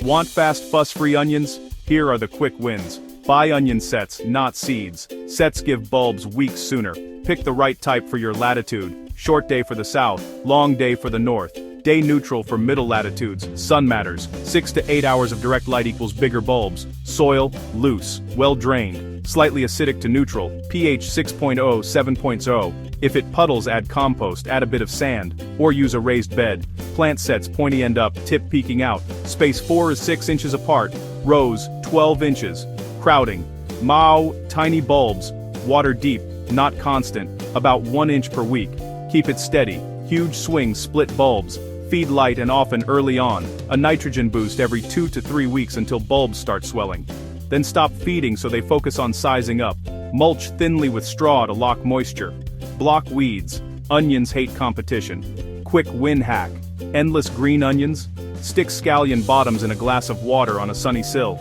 Want fast, fuss-free onions? Here are the quick wins. Buy onion sets, not seeds. Sets give bulbs weeks sooner. Pick the right type for your latitude. Short day for the south, long day for the north. Day neutral for middle latitudes. Sun matters. 6 to 8 hours of direct light equals bigger bulbs. Soil, loose, well drained. Slightly acidic to neutral, pH 6.0, 7.0. If it puddles, add compost, add a bit of sand, or use a raised bed. Plant sets pointy end up, tip peeking out. Space 4 is 6 inches apart. Rows, 12 inches. Crowding. Mao, tiny bulbs. Water deep, not constant, about 1 inch per week. Keep it steady. Huge swings, split bulbs. Feed light and often early on. A nitrogen boost every 2 to 3 weeks until bulbs start swelling. Then stop feeding so they focus on sizing up. Mulch thinly with straw to lock moisture. Block weeds. Onions hate competition. Quick win hack. Endless green onions? Stick scallion bottoms in a glass of water on a sunny sill.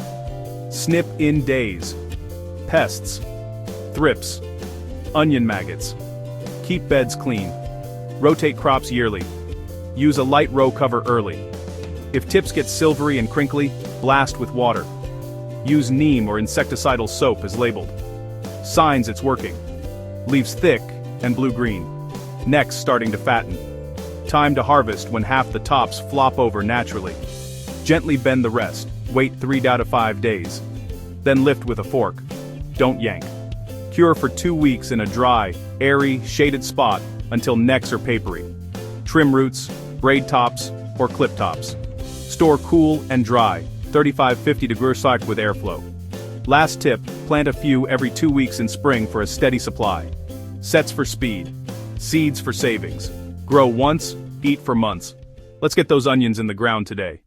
Snip in days. Pests. Thrips. Onion maggots. Keep beds clean. Rotate crops yearly. Use a light row cover early. If tips get silvery and crinkly, blast with water. Use neem or insecticidal soap as labeled. Signs it's working. Leaves thick and blue-green. Necks starting to fatten. Time to harvest when half the tops flop over naturally. Gently bend the rest. Wait 3 to 5 days. Then lift with a fork. Don't yank. Cure for 2 weeks in a dry, airy, shaded spot until necks are papery. Trim roots, braid tops, or clip tops. Store cool and dry, 35-50 degrees Celsius with airflow. Last tip, plant a few every 2 weeks in spring for a steady supply. Sets for speed. Seeds for savings. Grow once, eat for months. Let's get those onions in the ground today.